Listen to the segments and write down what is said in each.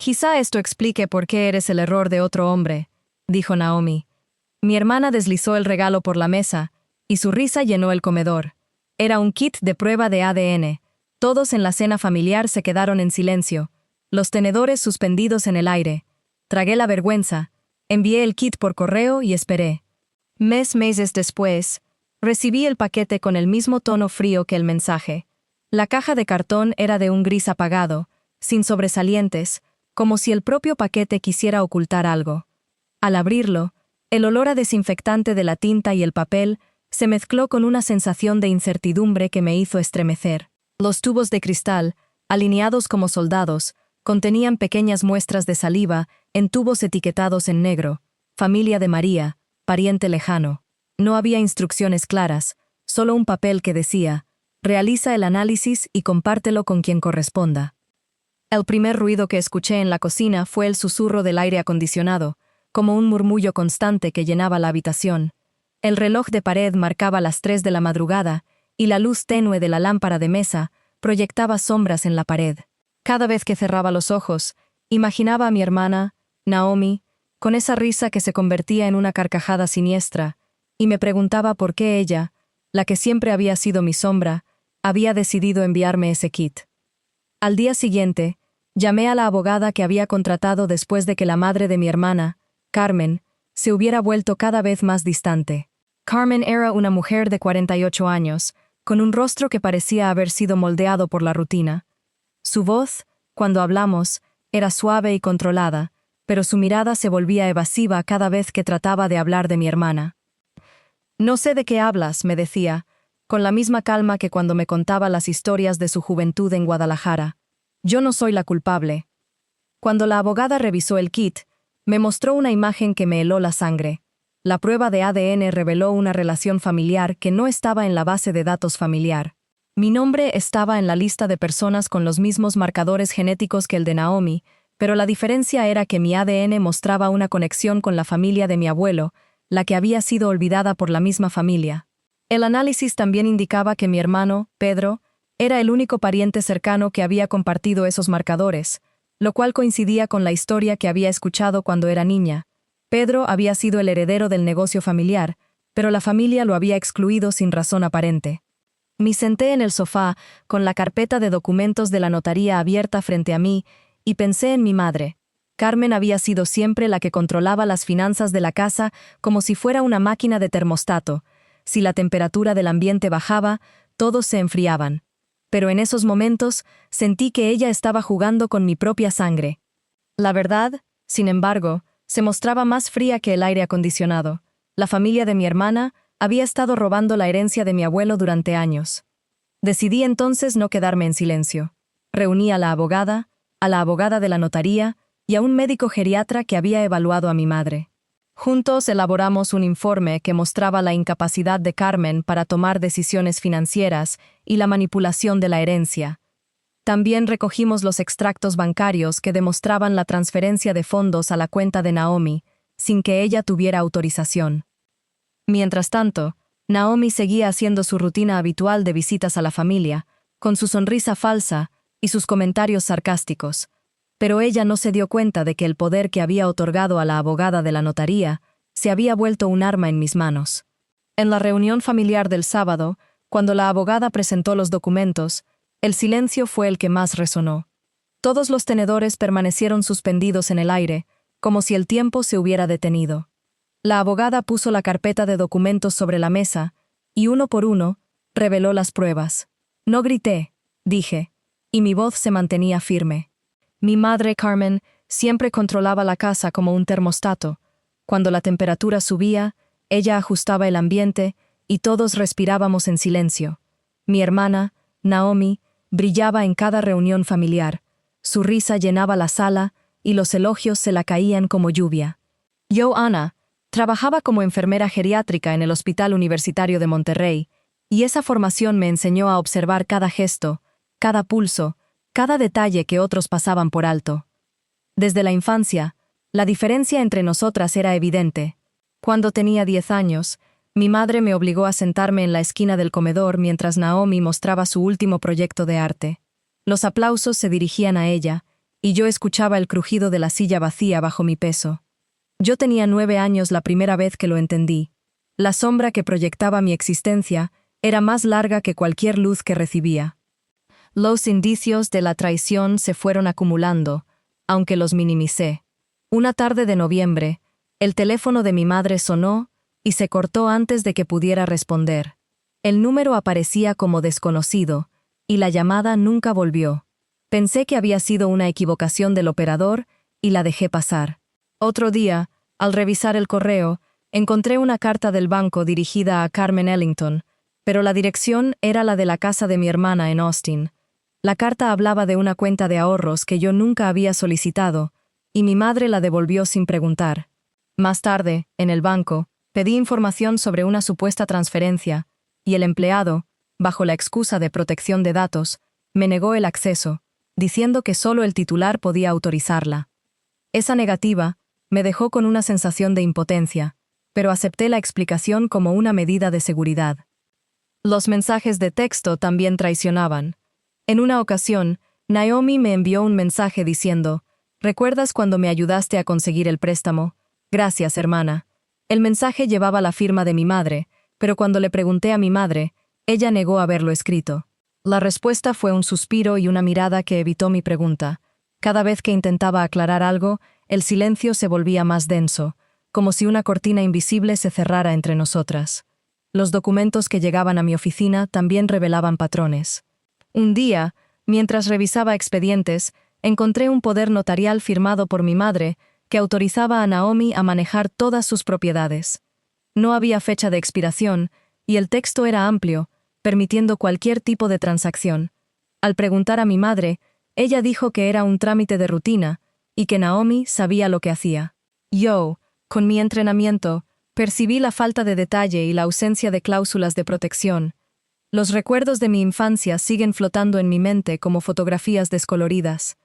Quizá esto explique por qué eres el error de otro hombre, dijo Naomi. Mi hermana deslizó el regalo por la mesa, y su risa llenó el comedor. Era un kit de prueba de ADN. Todos en la cena familiar se quedaron en silencio, los tenedores suspendidos en el aire. Tragué la vergüenza, envié el kit por correo y esperé. Meses después, recibí el paquete con el mismo tono frío que el mensaje. La caja de cartón era de un gris apagado, sin sobresalientes, como si el propio paquete quisiera ocultar algo. Al abrirlo, el olor a desinfectante de la tinta y el papel se mezcló con una sensación de incertidumbre que me hizo estremecer. Los tubos de cristal, alineados como soldados, contenían pequeñas muestras de saliva en tubos etiquetados en negro, familia de María, pariente lejano. No había instrucciones claras, solo un papel que decía, realiza el análisis y compártelo con quien corresponda. El primer ruido que escuché en la cocina fue el susurro del aire acondicionado, como un murmullo constante que llenaba la habitación. El reloj de pared marcaba las 3 de la madrugada, y la luz tenue de la lámpara de mesa proyectaba sombras en la pared. Cada vez que cerraba los ojos, imaginaba a mi hermana, Naomi, con esa risa que se convertía en una carcajada siniestra, y me preguntaba por qué ella, la que siempre había sido mi sombra, había decidido enviarme ese kit. Al día siguiente, llamé a la abogada que había contratado después de que la madre de mi hermana, Carmen, se hubiera vuelto cada vez más distante. Carmen era una mujer de 48 años, con un rostro que parecía haber sido moldeado por la rutina. Su voz, cuando hablamos, era suave y controlada, pero su mirada se volvía evasiva cada vez que trataba de hablar de mi hermana. No sé de qué hablas, me decía, con la misma calma que cuando me contaba las historias de su juventud en Guadalajara. Yo no soy la culpable. Cuando la abogada revisó el kit, me mostró una imagen que me heló la sangre. La prueba de ADN reveló una relación familiar que no estaba en la base de datos familiar. Mi nombre estaba en la lista de personas con los mismos marcadores genéticos que el de Naomi, pero la diferencia era que mi ADN mostraba una conexión con la familia de mi abuelo, la que había sido olvidada por la misma familia. El análisis también indicaba que mi hermano, Pedro, era el único pariente cercano que había compartido esos marcadores, lo cual coincidía con la historia que había escuchado cuando era niña. Pedro había sido el heredero del negocio familiar, pero la familia lo había excluido sin razón aparente. Me senté en el sofá, con la carpeta de documentos de la notaría abierta frente a mí, y pensé en mi madre. Carmen había sido siempre la que controlaba las finanzas de la casa como si fuera una máquina de termostato. Si la temperatura del ambiente bajaba, todos se enfriaban. Pero en esos momentos sentí que ella estaba jugando con mi propia sangre. La verdad, sin embargo, se mostraba más fría que el aire acondicionado. La familia de mi hermana había estado robando la herencia de mi abuelo durante años. Decidí entonces no quedarme en silencio. Reuní a la abogada de la notaría y a un médico geriatra que había evaluado a mi madre. Juntos elaboramos un informe que mostraba la incapacidad de Carmen para tomar decisiones financieras y la manipulación de la herencia. También recogimos los extractos bancarios que demostraban la transferencia de fondos a la cuenta de Naomi, sin que ella tuviera autorización. Mientras tanto, Naomi seguía haciendo su rutina habitual de visitas a la familia, con su sonrisa falsa y sus comentarios sarcásticos, pero ella no se dio cuenta de que el poder que había otorgado a la abogada de la notaría se había vuelto un arma en mis manos. En la reunión familiar del sábado, cuando la abogada presentó los documentos, el silencio fue el que más resonó. Todos los tenedores permanecieron suspendidos en el aire, como si el tiempo se hubiera detenido. La abogada puso la carpeta de documentos sobre la mesa, y uno por uno, reveló las pruebas. No grité, dije, y mi voz se mantenía firme. Mi madre, Carmen, siempre controlaba la casa como un termostato. Cuando la temperatura subía, ella ajustaba el ambiente, y todos respirábamos en silencio. Mi hermana, Naomi, brillaba en cada reunión familiar. Su risa llenaba la sala, y los elogios se la caían como lluvia. Yo, Ana, trabajaba como enfermera geriátrica en el Hospital Universitario de Monterrey, y esa formación me enseñó a observar cada gesto, cada pulso, cada detalle que otros pasaban por alto. Desde la infancia, la diferencia entre nosotras era evidente. Cuando tenía 10 años, mi madre me obligó a sentarme en la esquina del comedor mientras Naomi mostraba su último proyecto de arte. Los aplausos se dirigían a ella, y yo escuchaba el crujido de la silla vacía bajo mi peso. Yo tenía 9 años la primera vez que lo entendí. La sombra que proyectaba mi existencia era más larga que cualquier luz que recibía. Los indicios de la traición se fueron acumulando, aunque los minimicé. Una tarde de noviembre, el teléfono de mi madre sonó y se cortó antes de que pudiera responder. El número aparecía como desconocido, y la llamada nunca volvió. Pensé que había sido una equivocación del operador y la dejé pasar. Otro día, al revisar el correo, encontré una carta del banco dirigida a Carmen Ellington, pero la dirección era la de la casa de mi hermana en Austin. La carta hablaba de una cuenta de ahorros que yo nunca había solicitado, y mi madre la devolvió sin preguntar. Más tarde, en el banco, pedí información sobre una supuesta transferencia, y el empleado, bajo la excusa de protección de datos, me negó el acceso, diciendo que solo el titular podía autorizarla. Esa negativa me dejó con una sensación de impotencia, pero acepté la explicación como una medida de seguridad. Los mensajes de texto también traicionaban. En una ocasión, Naomi me envió un mensaje diciendo: «¿Recuerdas cuando me ayudaste a conseguir el préstamo? Gracias, hermana». El mensaje llevaba la firma de mi madre, pero cuando le pregunté a mi madre, ella negó haberlo escrito. La respuesta fue un suspiro y una mirada que evitó mi pregunta. Cada vez que intentaba aclarar algo, el silencio se volvía más denso, como si una cortina invisible se cerrara entre nosotras. Los documentos que llegaban a mi oficina también revelaban patrones. Un día, mientras revisaba expedientes, encontré un poder notarial firmado por mi madre que autorizaba a Naomi a manejar todas sus propiedades. No había fecha de expiración, y el texto era amplio, permitiendo cualquier tipo de transacción. Al preguntar a mi madre, ella dijo que era un trámite de rutina y que Naomi sabía lo que hacía. Yo, con mi entrenamiento, percibí la falta de detalle y la ausencia de cláusulas de protección. Los recuerdos de mi infancia siguen flotando en mi mente como fotografías descoloridas.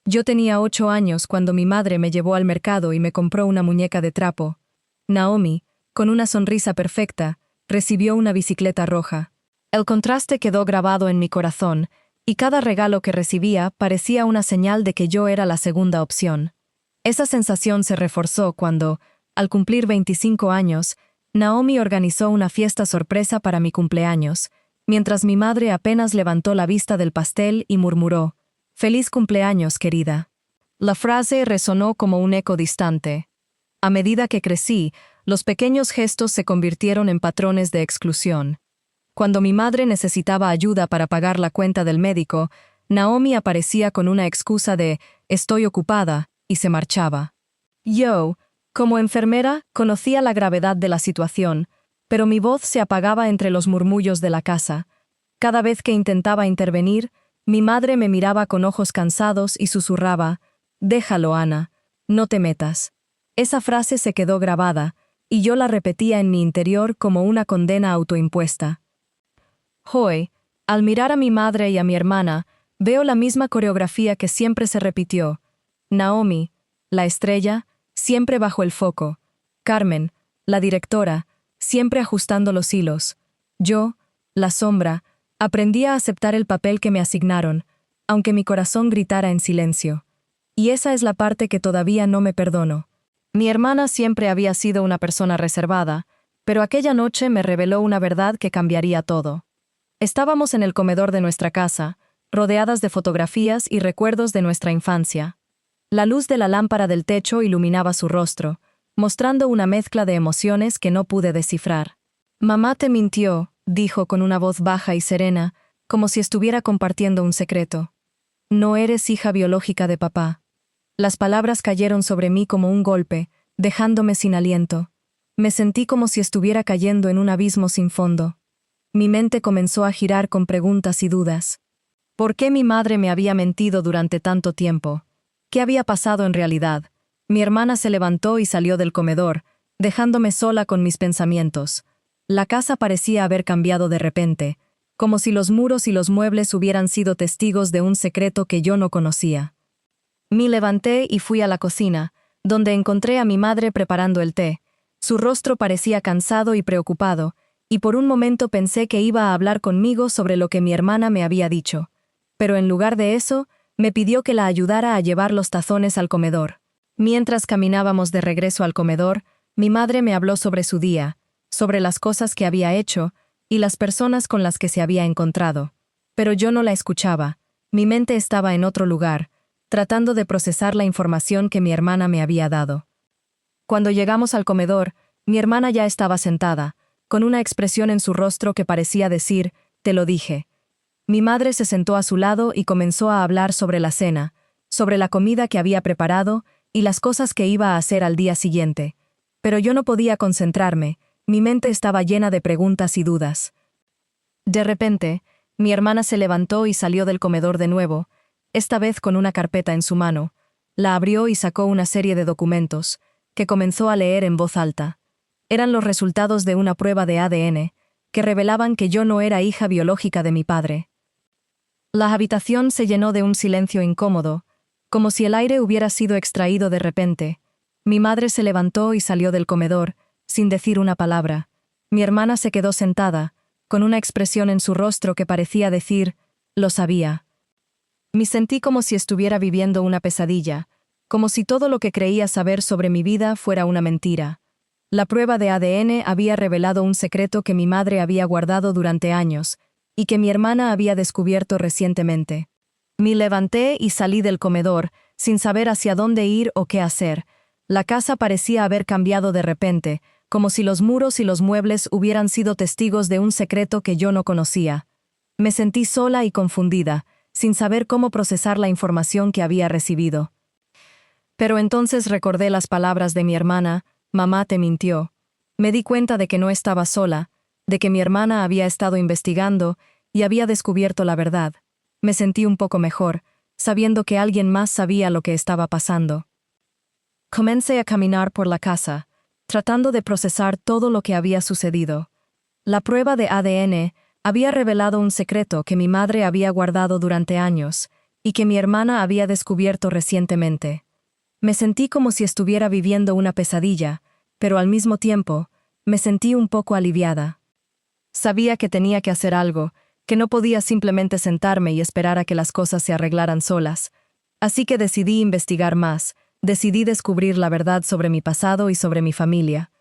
Yo tenía 8 años cuando mi madre me llevó al mercado y me compró una muñeca de trapo. Naomi, con una sonrisa perfecta, recibió una bicicleta roja. El contraste quedó grabado en mi corazón, y cada regalo que recibía parecía una señal de que yo era la segunda opción. Esa sensación se reforzó cuando, al cumplir 25 años, Naomi organizó una fiesta sorpresa para mi cumpleaños, mientras mi madre apenas levantó la vista del pastel y murmuró: «Feliz cumpleaños, querida». La frase resonó como un eco distante. A medida que crecí, los pequeños gestos se convirtieron en patrones de exclusión. Cuando mi madre necesitaba ayuda para pagar la cuenta del médico, Naomi aparecía con una excusa de «estoy ocupada» y se marchaba. Yo, como enfermera, conocía la gravedad de la situación, pero mi voz se apagaba entre los murmullos de la casa. Cada vez que intentaba intervenir, mi madre me miraba con ojos cansados y susurraba: «Déjalo, Ana, no te metas». Esa frase se quedó grabada, y yo la repetía en mi interior como una condena autoimpuesta. Hoy, al mirar a mi madre y a mi hermana, veo la misma coreografía que siempre se repitió. Naomi, la estrella, siempre bajo el foco. Carmen, la directora, siempre ajustando los hilos. Yo, la sombra, aprendí a aceptar el papel que me asignaron, aunque mi corazón gritara en silencio. Y esa es la parte que todavía no me perdono. Mi hermana siempre había sido una persona reservada, pero aquella noche me reveló una verdad que cambiaría todo. Estábamos en el comedor de nuestra casa, rodeadas de fotografías y recuerdos de nuestra infancia. La luz de la lámpara del techo iluminaba su rostro, mostrando una mezcla de emociones que no pude descifrar. «Mamá te mintió», dijo con una voz baja y serena, como si estuviera compartiendo un secreto. «No eres hija biológica de papá». Las palabras cayeron sobre mí como un golpe, dejándome sin aliento. Me sentí como si estuviera cayendo en un abismo sin fondo. Mi mente comenzó a girar con preguntas y dudas. ¿Por qué mi madre me había mentido durante tanto tiempo? ¿Qué había pasado en realidad? Mi hermana se levantó y salió del comedor, dejándome sola con mis pensamientos. La casa parecía haber cambiado de repente, como si los muros y los muebles hubieran sido testigos de un secreto que yo no conocía. Me levanté y fui a la cocina, donde encontré a mi madre preparando el té. Su rostro parecía cansado y preocupado, y por un momento pensé que iba a hablar conmigo sobre lo que mi hermana me había dicho. Pero en lugar de eso, Me pidió que la ayudara a llevar los tazones al comedor. Mientras caminábamos de regreso al comedor, mi madre me habló sobre su día, sobre las cosas que había hecho y las personas con las que se había encontrado. Pero yo no la escuchaba. Mi mente estaba en otro lugar, tratando de procesar la información que mi hermana me había dado. Cuando llegamos al comedor, mi hermana ya estaba sentada, con una expresión en su rostro que parecía decir, «Te lo dije». Mi madre se sentó a su lado y comenzó a hablar sobre la cena, sobre la comida que había preparado y las cosas que iba a hacer al día siguiente. Pero yo no podía concentrarme, mi mente estaba llena de preguntas y dudas. De repente, mi hermana se levantó y salió del comedor de nuevo, esta vez con una carpeta en su mano. La abrió y sacó una serie de documentos, que comenzó a leer en voz alta. Eran los resultados de una prueba de ADN, que revelaban que yo no era hija biológica de mi padre. La habitación se llenó de un silencio incómodo, como si el aire hubiera sido extraído de repente. Mi madre se levantó y salió del comedor, sin decir una palabra. Mi hermana se quedó sentada, con una expresión en su rostro que parecía decir, «Lo sabía». Me sentí como si estuviera viviendo una pesadilla, como si todo lo que creía saber sobre mi vida fuera una mentira. La prueba de ADN había revelado un secreto que mi madre había guardado durante años y que mi hermana había descubierto recientemente. Me levanté y salí del comedor, sin saber hacia dónde ir o qué hacer. La casa parecía haber cambiado de repente, como si los muros y los muebles hubieran sido testigos de un secreto que yo no conocía. Me sentí sola y confundida, sin saber cómo procesar la información que había recibido. Pero entonces recordé las palabras de mi hermana, «Mamá te mintió». Me di cuenta de que no estaba sola, de que mi hermana había estado investigando y había descubierto la verdad. Me sentí un poco mejor, sabiendo que alguien más sabía lo que estaba pasando. Comencé a caminar por la casa, tratando de procesar todo lo que había sucedido. La prueba de ADN había revelado un secreto que mi madre había guardado durante años y que mi hermana había descubierto recientemente. Me sentí como si estuviera viviendo una pesadilla, pero al mismo tiempo, me sentí un poco aliviada. Sabía que tenía que hacer algo, que no podía simplemente sentarme y esperar a que las cosas se arreglaran solas. Así que decidí investigar más, decidí descubrir la verdad sobre mi pasado y sobre mi familia.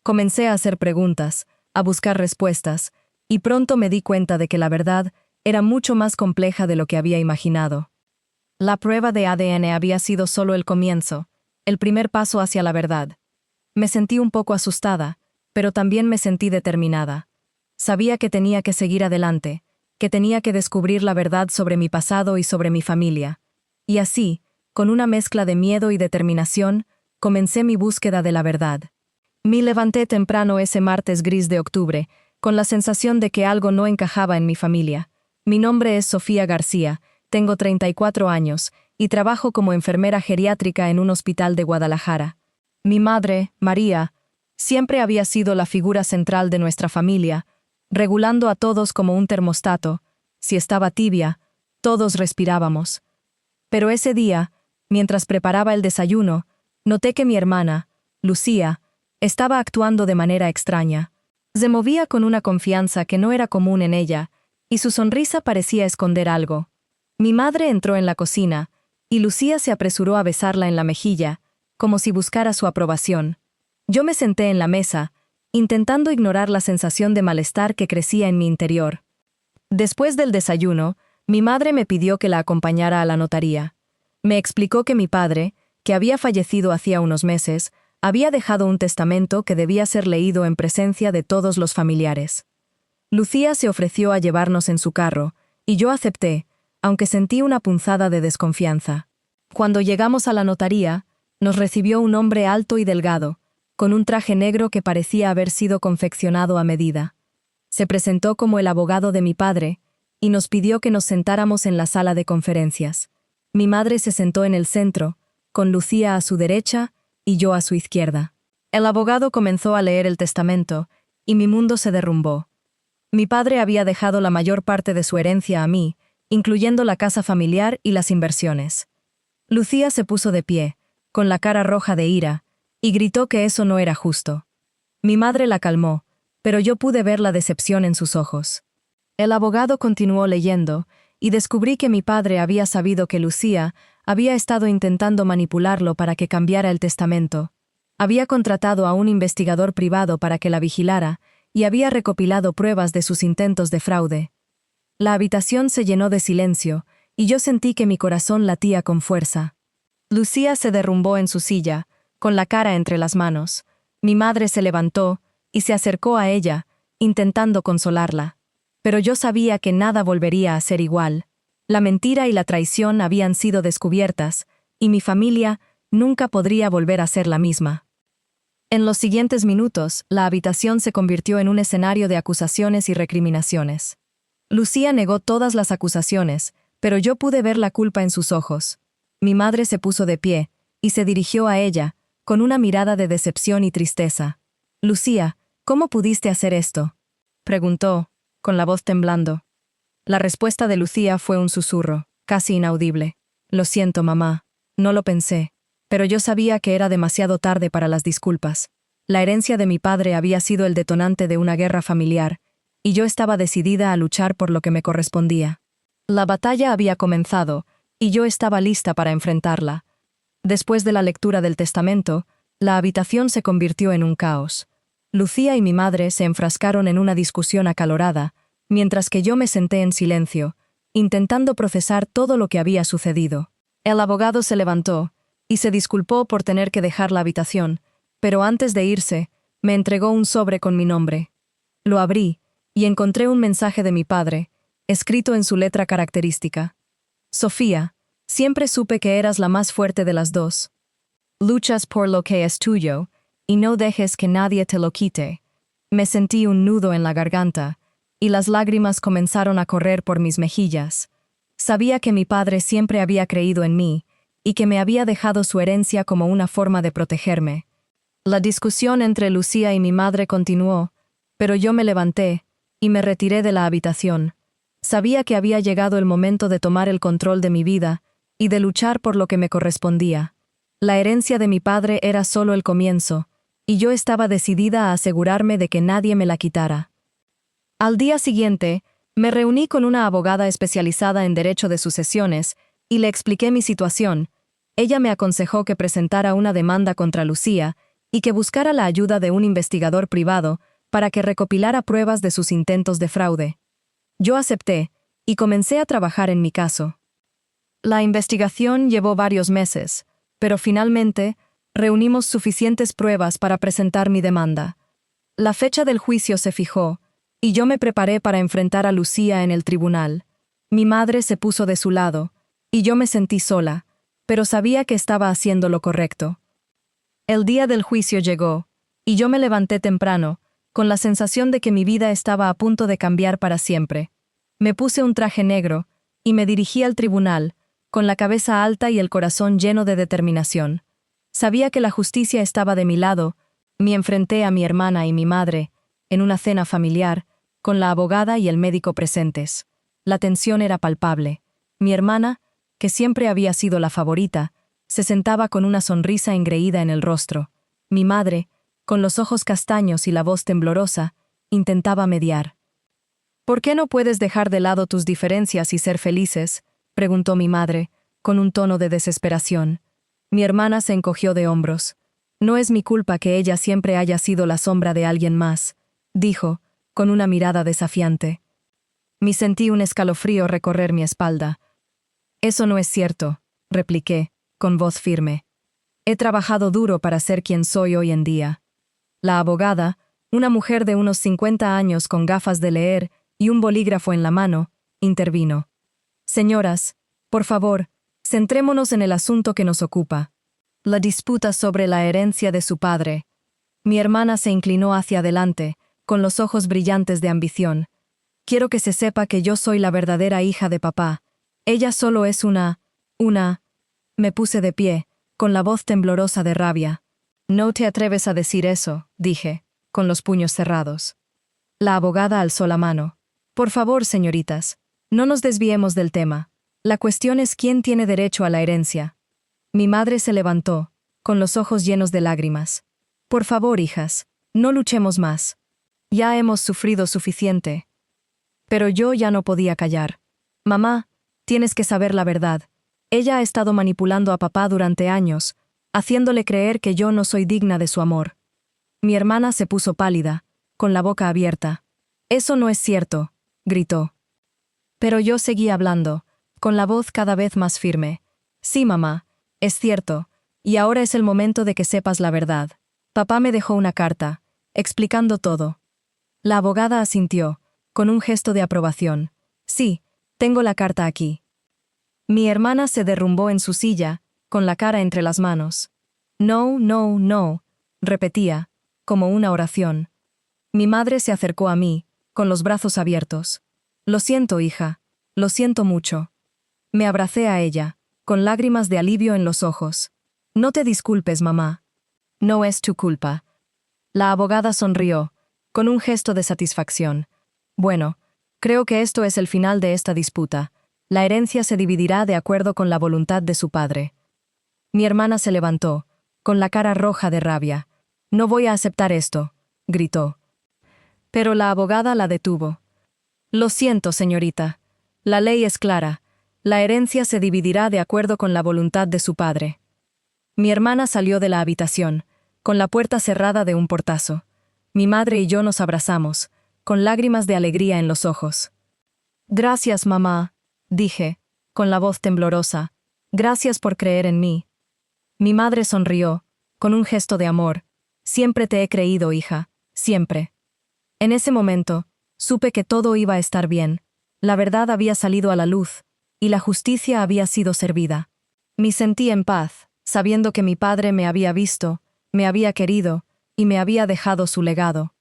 Comencé a hacer preguntas, a buscar respuestas, y pronto me di cuenta de que la verdad era mucho más compleja de lo que había imaginado. La prueba de ADN había sido solo el comienzo, el primer paso hacia la verdad. Me sentí un poco asustada, pero también me sentí determinada. Sabía que tenía que seguir adelante, que tenía que descubrir la verdad sobre mi pasado y sobre mi familia. Y así, con una mezcla de miedo y determinación, comencé mi búsqueda de la verdad. Me levanté temprano ese martes gris de octubre, con la sensación de que algo no encajaba en mi familia. Mi nombre es Sofía García, tengo 34 años, y trabajo como enfermera geriátrica en un hospital de Guadalajara. Mi madre, María, siempre había sido la figura central de nuestra familia, regulando a todos como un termostato. Si estaba tibia, todos respirábamos. Pero ese día, mientras preparaba el desayuno, noté que mi hermana, Lucía, estaba actuando de manera extraña. Se movía con una confianza que no era común en ella, y su sonrisa parecía esconder algo. Mi madre entró en la cocina, y Lucía se apresuró a besarla en la mejilla, como si buscara su aprobación. Yo me senté en la mesa, intentando ignorar la sensación de malestar que crecía en mi interior. Después del desayuno, mi madre me pidió que la acompañara a la notaría. Me explicó que mi padre, que había fallecido hacía unos meses, había dejado un testamento que debía ser leído en presencia de todos los familiares. Lucía se ofreció a llevarnos en su carro, y yo acepté, aunque sentí una punzada de desconfianza. Cuando llegamos a la notaría, nos recibió un hombre alto y delgado, con un traje negro que parecía haber sido confeccionado a medida. Se presentó como el abogado de mi padre, y nos pidió que nos sentáramos en la sala de conferencias. Mi madre se sentó en el centro, con Lucía a su derecha y yo a su izquierda. El abogado comenzó a leer el testamento, y mi mundo se derrumbó. Mi padre había dejado la mayor parte de su herencia a mí, incluyendo la casa familiar y las inversiones. Lucía se puso de pie, con la cara roja de ira, y gritó que eso no era justo. Mi madre la calmó, pero yo pude ver la decepción en sus ojos. El abogado continuó leyendo, y descubrí que mi padre había sabido que Lucía había estado intentando manipularlo para que cambiara el testamento. Había contratado a un investigador privado para que la vigilara y había recopilado pruebas de sus intentos de fraude. La habitación se llenó de silencio y yo sentí que mi corazón latía con fuerza. Lucía se derrumbó en su silla, con la cara entre las manos. Mi madre se levantó y se acercó a ella, intentando consolarla. Pero yo sabía que nada volvería a ser igual. La mentira y la traición habían sido descubiertas, y mi familia nunca podría volver a ser la misma. En los siguientes minutos, la habitación se convirtió en un escenario de acusaciones y recriminaciones. Lucía negó todas las acusaciones, pero yo pude ver la culpa en sus ojos. Mi madre se puso de pie, y se dirigió a ella, con una mirada de decepción y tristeza. «Lucía, ¿cómo pudiste hacer esto?», preguntó, con la voz temblando. La respuesta de Lucía fue un susurro, casi inaudible. «Lo siento, mamá. No lo pensé. Pero yo sabía que era demasiado tarde para las disculpas. La herencia de mi padre había sido el detonante de una guerra familiar, y yo estaba decidida a luchar por lo que me correspondía. La batalla había comenzado, y yo estaba lista para enfrentarla. Después de la lectura del testamento, la habitación se convirtió en un caos. Lucía y mi madre se enfrascaron en una discusión acalorada, mientras que yo me senté en silencio, intentando procesar todo lo que había sucedido. El abogado se levantó y se disculpó por tener que dejar la habitación, pero antes de irse, me entregó un sobre con mi nombre. Lo abrí y encontré un mensaje de mi padre, escrito en su letra característica. «Sofía, siempre supe que eras la más fuerte de las dos. Luchas por lo que es tuyo, y no dejes que nadie te lo quite». Me sentí un nudo en la garganta, y las lágrimas comenzaron a correr por mis mejillas. Sabía que mi padre siempre había creído en mí, y que me había dejado su herencia como una forma de protegerme. La discusión entre Lucía y mi madre continuó, pero yo me levanté, y me retiré de la habitación. Sabía que había llegado el momento de tomar el control de mi vida, y de luchar por lo que me correspondía. La herencia de mi padre era solo el comienzo, y yo estaba decidida a asegurarme de que nadie me la quitara. Al día siguiente, me reuní con una abogada especializada en derecho de sucesiones, y le expliqué mi situación. Ella me aconsejó que presentara una demanda contra Lucía y que buscara la ayuda de un investigador privado para que recopilara pruebas de sus intentos de fraude. Yo acepté y comencé a trabajar en mi caso. La investigación llevó varios meses, pero finalmente reunimos suficientes pruebas para presentar mi demanda. La fecha del juicio se fijó, y yo me preparé para enfrentar a Lucía en el tribunal. Mi madre se puso de su lado, y yo me sentí sola, pero sabía que estaba haciendo lo correcto. El día del juicio llegó, y yo me levanté temprano, con la sensación de que mi vida estaba a punto de cambiar para siempre. Me puse un traje negro, y me dirigí al tribunal, con la cabeza alta y el corazón lleno de determinación. Sabía que la justicia estaba de mi lado. Me enfrenté a mi hermana y mi madre, en una cena familiar, con la abogada y el médico presentes. La tensión era palpable. Mi hermana, que siempre había sido la favorita, se sentaba con una sonrisa engreída en el rostro. Mi madre, con los ojos castaños y la voz temblorosa, intentaba mediar. «¿Por qué no puedes dejar de lado tus diferencias y ser felices?», preguntó mi madre, con un tono de desesperación. Mi hermana se encogió de hombros. «No es mi culpa que ella siempre haya sido la sombra de alguien más», dijo, con una mirada desafiante. Me sentí un escalofrío recorrer mi espalda. «Eso no es cierto», repliqué, con voz firme. «He trabajado duro para ser quien soy hoy en día». La abogada, una mujer de unos 50 años con gafas de leer y un bolígrafo en la mano, intervino. «Señoras, por favor, centrémonos en el asunto que nos ocupa. La disputa sobre la herencia de su padre». Mi hermana se inclinó hacia adelante, con los ojos brillantes de ambición. «Quiero que se sepa que yo soy la verdadera hija de papá. Ella solo es una... Me puse de pie, con la voz temblorosa de rabia. «No te atreves a decir eso», dije, con los puños cerrados. La abogada alzó la mano. «Por favor, señoritas, no nos desviemos del tema. La cuestión es quién tiene derecho a la herencia». Mi madre se levantó, con los ojos llenos de lágrimas. «Por favor, hijas, no luchemos más. Ya hemos sufrido suficiente». Pero yo ya no podía callar. «Mamá, Tienes que saber la verdad. Ella ha estado manipulando a papá durante años, haciéndole creer que yo no soy digna de su amor. Mi hermana se puso pálida, con la boca abierta. Eso no es cierto, gritó. Pero yo seguí hablando, con la voz cada vez más firme. Sí, mamá, es cierto, y ahora es el momento de que sepas la verdad. Papá me dejó una carta, explicando todo. La abogada asintió, con un gesto de aprobación. Sí, tengo la carta aquí. Mi hermana se derrumbó en su silla, con la cara entre las manos. No, no, no, repetía, como una oración. Mi madre se acercó a mí, con los brazos abiertos. Lo siento, hija, lo siento mucho. Me abracé a ella, con lágrimas de alivio en los ojos. No te disculpes, mamá. No es tu culpa. La abogada sonrió, con un gesto de satisfacción. Bueno, creo que esto es el final de esta disputa. La herencia se dividirá de acuerdo con la voluntad de su padre. Mi hermana se levantó, con la cara roja de rabia. No voy a aceptar esto, gritó. Pero la abogada la detuvo. Lo siento, señorita. La ley es clara. La herencia se dividirá de acuerdo con la voluntad de su padre. Mi hermana salió de la habitación, con la puerta cerrada de un portazo. Mi madre y yo nos abrazamos, con lágrimas de alegría en los ojos. Gracias, mamá, dije, con la voz temblorosa. Gracias por creer en mí. Mi madre sonrió, con un gesto de amor. Siempre te he creído, hija, siempre. En ese momento, supe que todo iba a estar bien. La verdad había salido a la luz, y la justicia había sido servida. Me sentí en paz, sabiendo que mi padre me había visto, me había querido, y me había dejado su legado.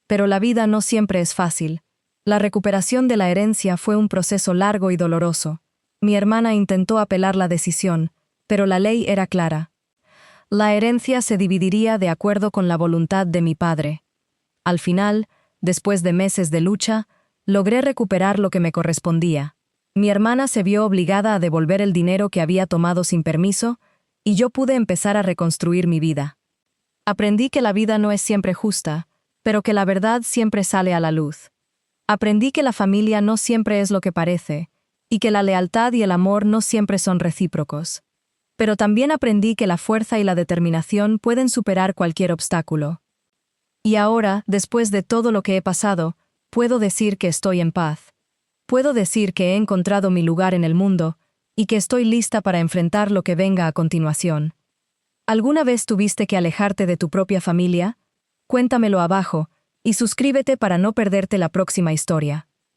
Pero la vida no siempre es fácil. La recuperación de la herencia fue un proceso largo y doloroso. Mi hermana intentó apelar la decisión, pero la ley era clara. La herencia se dividiría de acuerdo con la voluntad de mi padre. Al final, después de meses de lucha, logré recuperar lo que me correspondía. Mi hermana se vio obligada a devolver el dinero que había tomado sin permiso, y yo pude empezar a reconstruir mi vida. Aprendí que la vida no es siempre justa, pero que la verdad siempre sale a la luz. Aprendí que la familia no siempre es lo que parece, y que la lealtad y el amor no siempre son recíprocos. Pero también aprendí que la fuerza y la determinación pueden superar cualquier obstáculo. Y ahora, después de todo lo que he pasado, puedo decir que estoy en paz. Puedo decir que he encontrado mi lugar en el mundo y que estoy lista para enfrentar lo que venga a continuación. ¿Alguna vez tuviste que alejarte de tu propia familia? Cuéntamelo abajo y suscríbete para no perderte la próxima historia.